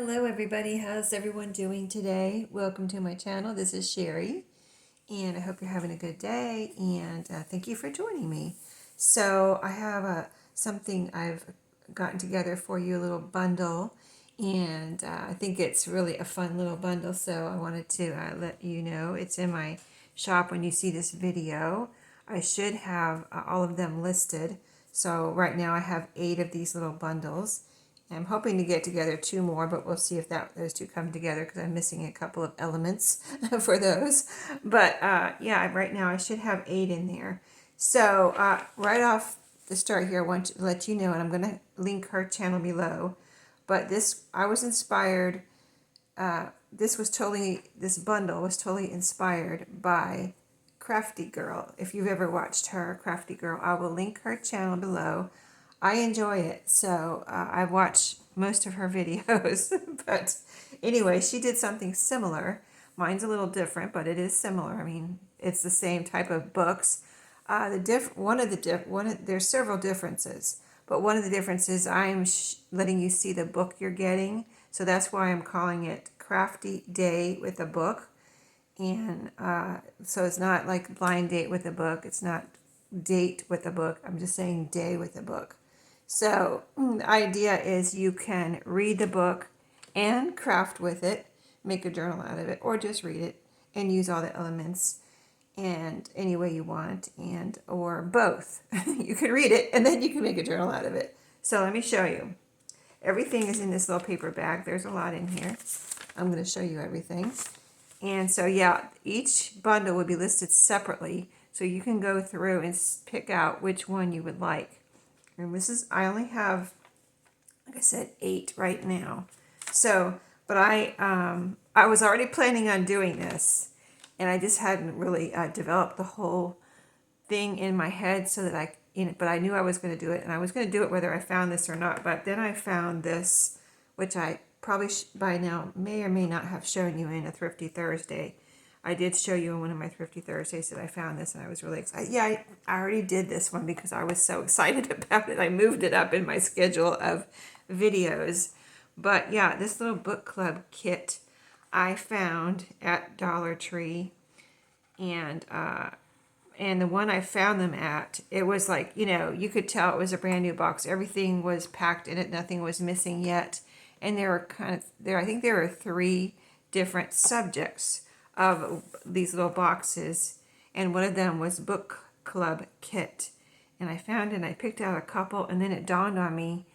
Hello everybody, how's everyone doing today? Welcome to my channel. This is Sheree and I hope you're having a good day and thank you for joining me. So I have something I've gotten together for you, a little bundle, and I think it's really a fun little bundle, so I wanted to let you know it's in my shop when you see this video. I should have all of them listed. So right now I have 8 of these little bundles. I'm hoping to get together 2 more, but we'll see if those 2 come together because I'm missing a couple of elements for those. But yeah, right now I should have 8 in there. So right off the start here, I want to let you know, and I'm going to link her channel below. But I was inspired. This bundle was totally inspired by Crafty Girl. If you've ever watched her, Crafty Girl, I will link her channel below. I enjoy it, so I watch most of her videos. But anyway, she did something similar. Mine's a little different, but it is similar. I mean, it's the same type of books. There's several differences, but one of the differences I'm letting you see the book you're getting. So that's why I'm calling it Crafty Day with a Book. And so it's not like blind date with a book. It's not date with a book. I'm just saying day with a book. So the idea is you can read the book and craft with it, make a journal out of it, or just read it and use all the elements and any way you want, and or both. You can read it and then you can make a journal out of it. So let me show you. Everything is in this little paper bag. There's a lot in here. I'm going to show you everything. And so yeah, each bundle would be listed separately, so you can go through and pick out which one you would like. And I only have, like I said, 8 right now. So, but I was already planning on doing this, and I just hadn't really developed the whole thing in my head so that but I knew I was going to do it, and I was going to do it whether I found this or not. But then I found this, which I probably by now may or may not have shown you in a Thrifty Thursday. I did show you in one of my Thrifty Thursdays that I found this, and I was really excited. Yeah, I already did this one because I was so excited about it. I moved it up in my schedule of videos. But yeah, this little book club kit I found at Dollar Tree, and the one I found them at, it was like, you could tell it was a brand new box. Everything was packed in it. Nothing was missing yet. And I think there were 3 different subjects of these little boxes. And one of them was book club kit. And I found it and I picked out a couple, and then it dawned on me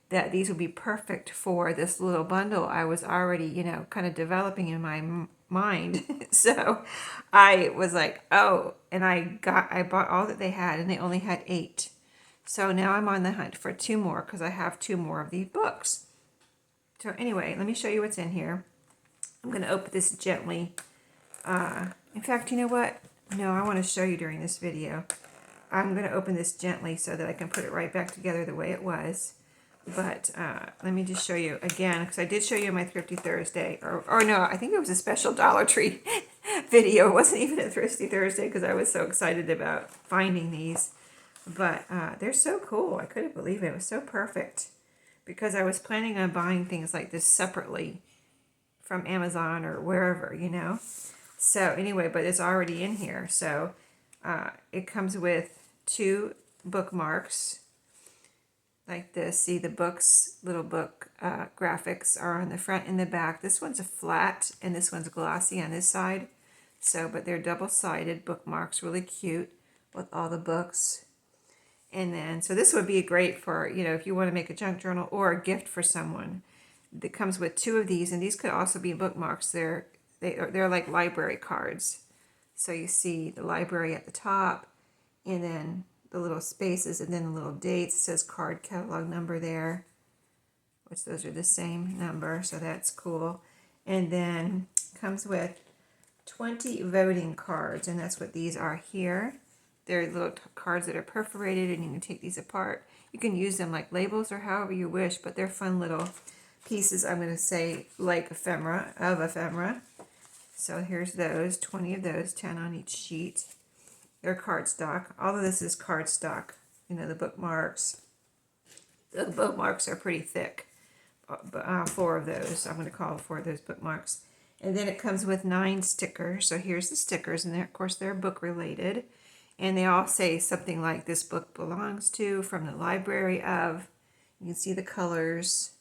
that these would be perfect for this little bundle I was already, kind of developing in my mind. So I was like, oh, and I bought all that they had, and they only had 8. So now I'm on the hunt for 2 more because I have 2 more of these books. So anyway, let me show you what's in here. I'm going to open this gently. In fact, you know what? No, I want to show you during this video. I'm going to open this gently so that I can put it right back together the way it was. But let me just show you again, because I did show you my Thrifty Thursday. Or no, I think it was a special Dollar Tree video. It wasn't even a Thrifty Thursday because I was so excited about finding these. But they're so cool. I couldn't believe it. It was so perfect, because I was planning on buying things like this separately from Amazon or wherever, So anyway, but it's already in here. So it comes with 2 bookmarks like this. See, the little book graphics are on the front and the back. This one's a flat and this one's glossy on this side. So, but they're double-sided bookmarks, really cute with all the books. And then, so this would be great for, if you want to make a junk journal or a gift for someone. That comes with 2 of these, and these could also be bookmarks. They're like library cards. So you see the library at the top, and then the little spaces, and then the little dates. It says card catalog number there, which those are the same number, so that's cool. And then comes with 20 voting cards, and that's what these are here. They're little cards that are perforated, and you can take these apart. You can use them like labels or however you wish, but they're fun little pieces, I'm going to say, like ephemera. So here's those, 20 of those, 10 on each sheet. They're cardstock. All of this is cardstock. The bookmarks. The bookmarks are pretty thick. 4 of those. I'm going to call 4 of those bookmarks. And then it comes with 9 stickers. So here's the stickers, and of course they're book related. And they all say something like this book belongs to, from the library of. You can see the colors.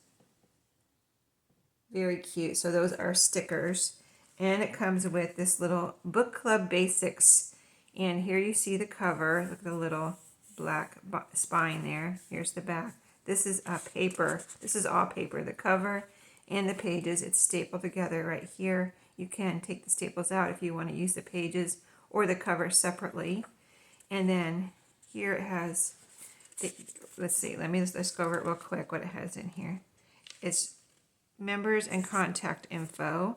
Very cute. So those are stickers. And it comes with this little book club basics. And here you see the cover. Look at the little black spine there. Here's the back. This is a paper. This is all paper. The cover and the pages, it's stapled together right here. You can take the staples out if you want to use the pages or the cover separately. And then here it has, let's see, let's go over it real quick what it has in here. It's members and contact info.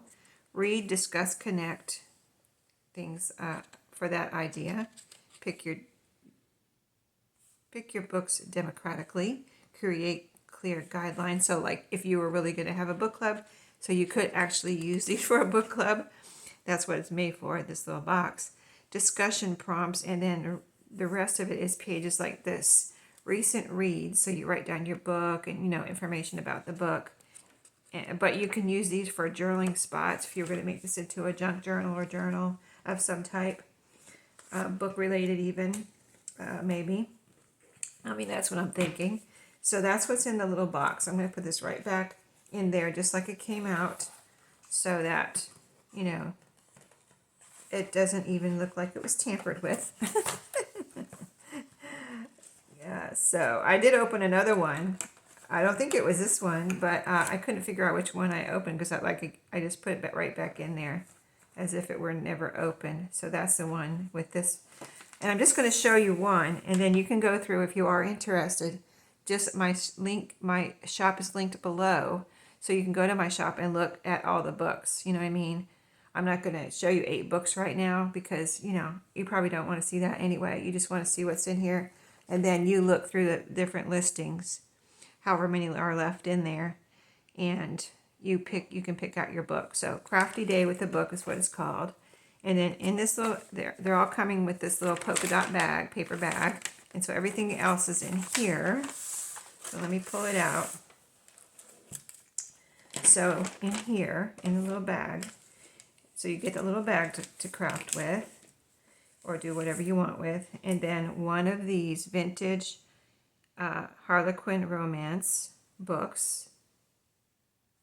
Read, discuss, connect. Things for that idea. Pick your books democratically. Create clear guidelines. So like if you were really going to have a book club, so you could actually use these for a book club. That's what it's made for, this little box. Discussion prompts, and then the rest of it is pages like this. Recent reads, so you write down your book and information about the book. But you can use these for journaling spots if you're going to make this into a junk journal or journal of some type. Book related even, maybe. I mean, that's what I'm thinking. So that's what's in the little box. I'm going to put this right back in there just like it came out so that, it doesn't even look like it was tampered with. Yeah, so I did open another one. I don't think it was this one, but I couldn't figure out which one I opened because I just put it right back in there as if it were never open. So that's the one with this. And I'm just going to show you one, and then you can go through if you are interested. Just my shop is linked below, so you can go to my shop and look at all the books. You know what I mean? I'm not going to show you 8 books right now because, you probably don't want to see that anyway. You just want to see what's in here, and then you look through the different listings, however many are left in there, and you can pick out your book. So Crafty Day with a Book is what it's called. And then in this little, they're all coming with this little polka dot bag, paper bag. And so everything else is in here. So let me pull it out. So in here, in the little bag, so you get the little bag to craft with or do whatever you want with. And then one of these vintage Harlequin romance books.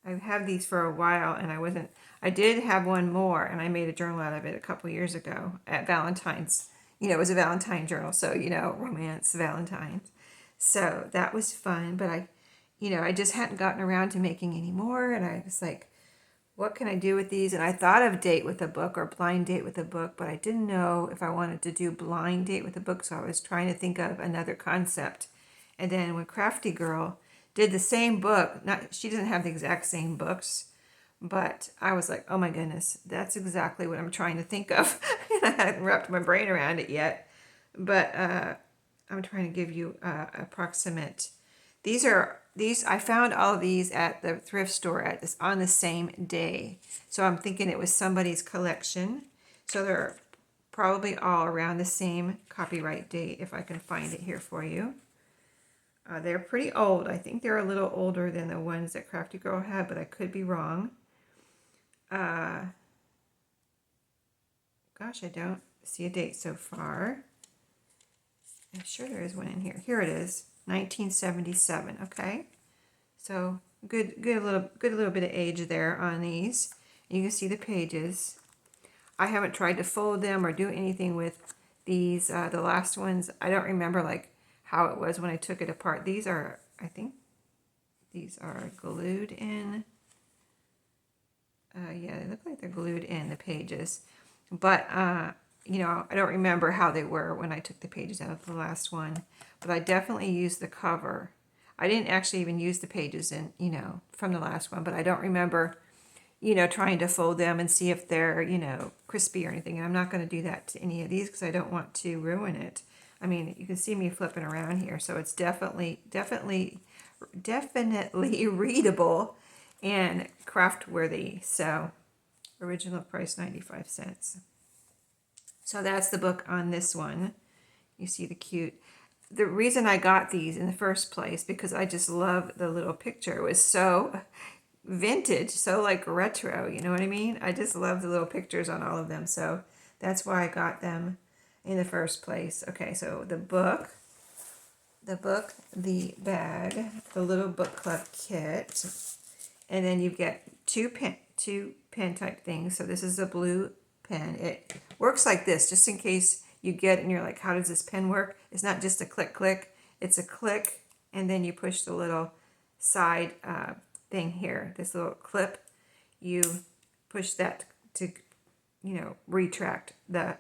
I've had these for a while, and I did have one more, and I made a journal out of it a couple years ago at Valentine's. It was a Valentine journal, so, romance, Valentine's. So that was fun, but I just hadn't gotten around to making any more, and I was like, what can I do with these? And I thought of date with a book or blind date with a book, but I didn't know if I wanted to do blind date with a book, so I was trying to think of another concept. And then when Crafty Girl did the same book, she doesn't have the exact same books, but I was like, oh my goodness, that's exactly what I'm trying to think of. And I hadn't wrapped my brain around it yet, but I'm trying to give you approximate. I found all of these at the thrift store on the same day. So I'm thinking it was somebody's collection. So they're probably all around the same copyright date if I can find it here for you. They're pretty old. I think they're a little older than the ones that Crafty Girl had, but I could be wrong. Gosh, I don't see a date so far. I'm sure there is one in here. Here it is, 1977. Okay, so good little bit of age there on these. You can see the pages. I haven't tried to fold them or do anything with these. The last ones, I don't remember how it was when I took it apart. These are, I think, these are glued in. Yeah, they look like they're glued in, the pages. But, I don't remember how they were when I took the pages out of the last one. But I definitely used the cover. I didn't actually even use the pages from the last one, but I don't remember, trying to fold them and see if they're, crispy or anything. And I'm not going to do that to any of these because I don't want to ruin it. I mean, you can see me flipping around here, so it's definitely readable and craft worthy. So, original price 95 cents. So that's the book on this one. You see the cute. the reason I got these in the first place, because I just love the little picture. It was so vintage, so like retro, you know what I mean? I just love the little pictures on all of them. So that's why I got them in the first place. Okay, so the book, the bag, the little book club kit, and then you get two pen type things. So this is a blue pen. It works like this, just in case you get it and you're like, how does this pen work? It's not just a click, click. It's a click, and then you push the little side thing here, this little clip. You push that to, retract that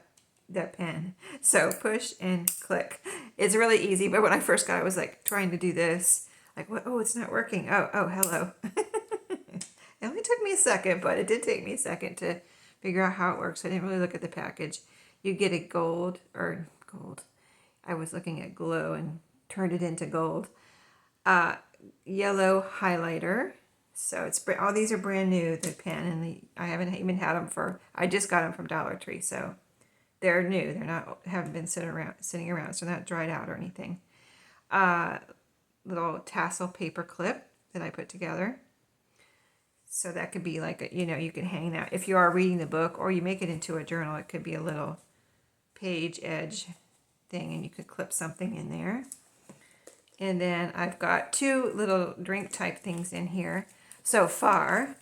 pen. So push and click. It's really easy, but when I first got it, I was like trying to do this. Like, what? Oh, it's not working. Oh, hello. It only took me a second, but it did take me a second to figure out how it works. I didn't really look at the package. You get a gold. I was looking at glow and turned it into gold. Yellow highlighter. So it's all these are brand new. The pen and I haven't even had them I just got them from Dollar Tree, so they're new. They're not haven't been sitting around, so they're not dried out or anything. Little tassel paper clip that I put together. So that could be like, you can hang that. If you are reading the book or you make it into a journal, it could be a little page edge thing and you could clip something in there. And then I've got two little drink type things in here so far.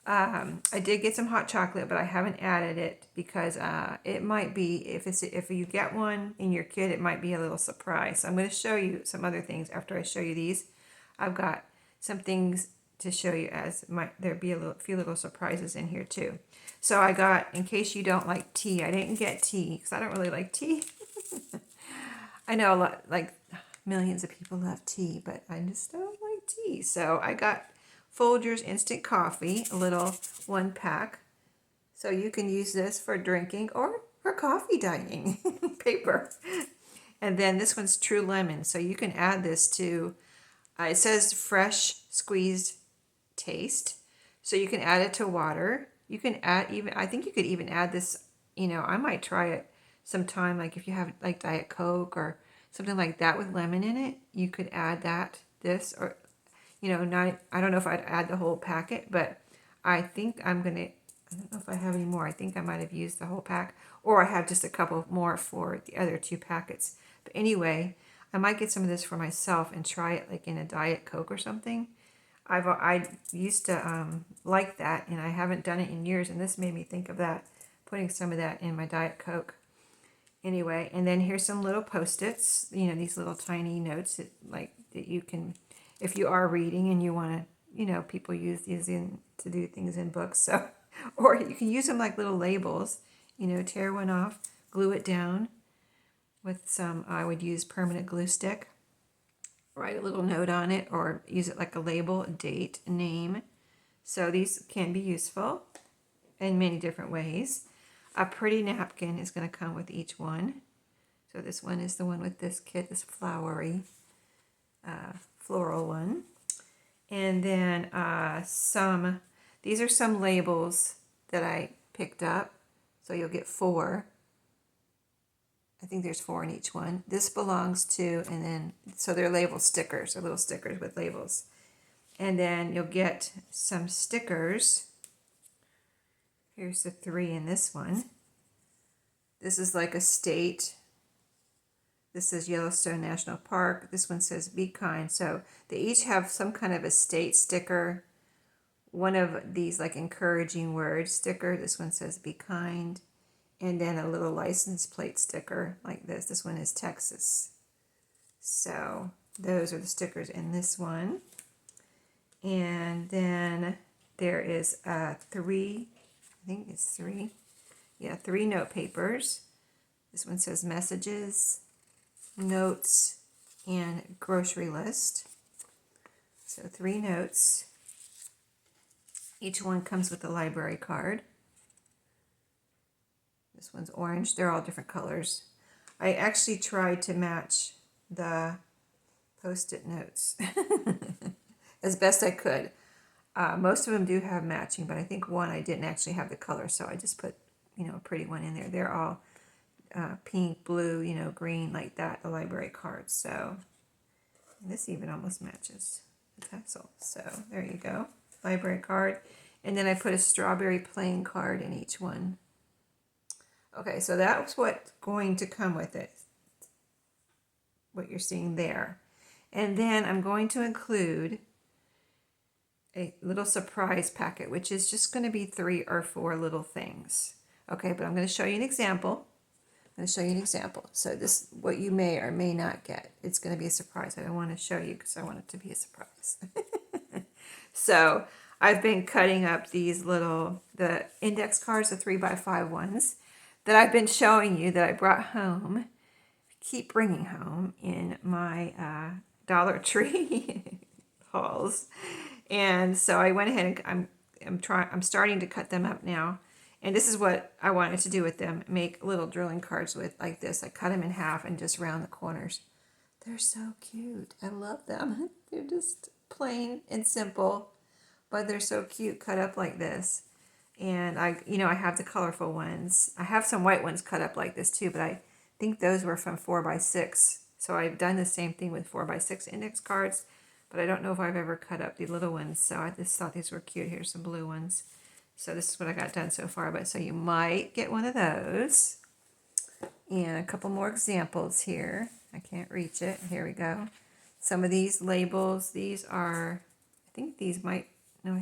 I did get some hot chocolate, but I haven't added it because it might be, if you get one in your kit, it might be a little surprise. So I'm going to show you some other things after I show you these. I've got some things to show you there'd be few little surprises in here too. So I got, in case you don't like tea, I didn't get tea because I don't really like tea. I know a lot, like millions of people love tea, but I just don't like tea. So I got Folgers instant coffee, a little 1-pack. So you can use this for drinking or for coffee dining paper. And then this one's True Lemon. So you can add this to, it says fresh squeezed taste. So you can add it to water. You can add I think you could even add this, I might try it sometime. Like if you have like Diet Coke or something like that with lemon in it, you could add this, or I don't know if I'd add the whole packet, but I think I don't know if I have any more. I think I might have used the whole pack, or I have just a couple more for the other 2 packets. But anyway, I might get some of this for myself and try it like in a Diet Coke or something. I used to like that, and I haven't done it in years, and this made me think of that, putting some of that in my Diet Coke. Anyway, and then here's some little Post-its, these little tiny notes that you can, if you are reading and you want to, people use these to do things in books, so, or you can use them like little labels, tear one off, glue it down with some, I would use permanent glue stick, write a little note on it, or use it like a label, a date, a name. So these can be useful in many different ways. A pretty napkin is going to come with each one. So this one is the one with this kit, this flowery, floral one. And then these are some labels that I picked up. So you'll get 4. I think there's 4 in each one. This belongs to, and then, so they're label stickers, or little stickers with labels. And then you'll get some stickers. Here's the 3 in this one. This is like a state. This is Yellowstone National Park. This one says be kind. So they each have some kind of a state sticker. One of these like encouraging word sticker. This one says be kind. And then a little license plate sticker like this. This one is Texas. So those are the stickers in this one. And then there is 3, I think it's 3. Yeah, 3 note papers. This one says messages, notes, and grocery list. So 3 notes. Each one comes with a library card. This one's orange. They're all different colors. I actually tried to match the Post-it notes as best I could. Most of them do have matching, but I think one I didn't actually have the color, so I just put, a pretty one in there. pink, blue, green, like that, the library cards. So this even almost matches the tassel. So there you go, library card. And then I put a strawberry plain card in each one. Okay, so that's what's going to come with it, what you're seeing there. And then I'm going to include a little surprise packet, which is just going to be 3 or 4 little things. Okay, but I'm going to show you an example. So this, what you may or may not get, it's going to be a surprise. I don't want to show you because I want it to be a surprise. So I've been cutting up these the index cards, the 3x5 ones that I've been showing you that I brought home, keep bringing home in my Dollar Tree hauls. And so I went ahead and I'm starting to cut them up now. And this is what I wanted to do with them, make little drilling cards with like this. I cut them in half and just round the corners. They're so cute. I love them. They're just plain and simple, but they're so cute cut up like this. And I have the colorful ones. I have some white ones cut up like this too, but I think those were from 4x6. So I've done the same thing with 4x6 index cards, but I don't know if I've ever cut up the little ones. So I just thought these were cute. Here's some blue ones. So this is what I got done so far. But so you might get one of those. And a couple more examples here. I can't reach it. Here we go. Some of these labels, these are, I think these might, no,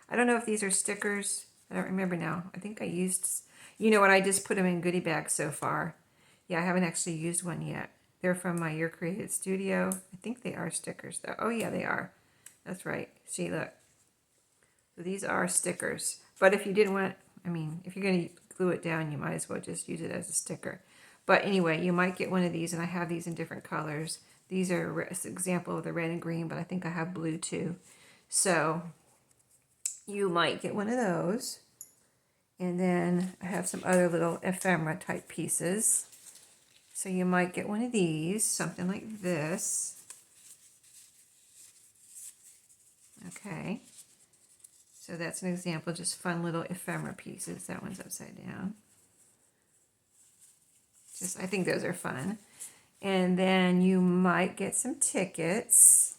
I don't know if these are stickers. I don't remember now. I think I used, I just put them in goodie bags so far. Yeah, I haven't actually used one yet. They're from my Your Created Studio. I think they are stickers though. Oh yeah, they are. That's right. See, look. So these are stickers. But if you didn't want, if you're going to glue it down, you might as well just use it as a sticker. But anyway, you might get one of these, and I have these in different colors. These are an example of the red and green, but I think I have blue too. So you might get one of those. And then I have some other little ephemera type pieces. So you might get one of these, something like this. Okay. So that's an example, just fun little ephemera pieces. That one's upside down. I think those are fun. And then you might get some tickets.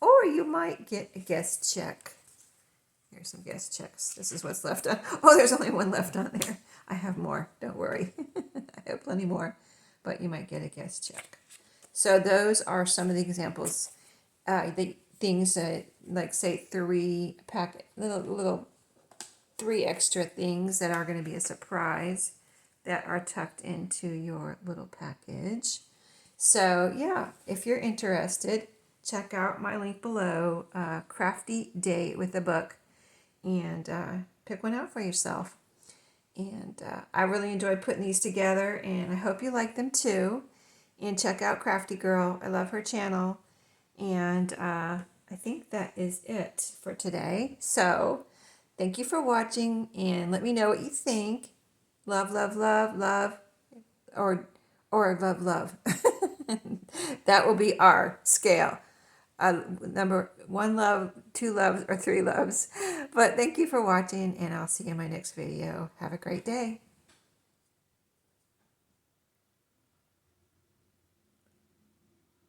Or you might get a guest check. Here's some guest checks. This is what's left on. Oh, there's only one left on there. I have more. Don't worry. I have plenty more. But you might get a guest check. So those are some of the examples. The things that, like, say, 3 little 3 extra things that are going to be a surprise that are tucked into your little package. So yeah, if you're interested, check out my link below, Crafty Day with a book, and pick one out for yourself. And I really enjoyed putting these together, and I hope you like them too. And check out Crafty Girl. I love her channel. And I think that is it for today. So thank you for watching, and let me know what you think. Love, love, love, love, or love, love. That will be our scale. Number 1 love, 2 loves, or 3 loves. But thank you for watching, and I'll see you in my next video. Have a great day.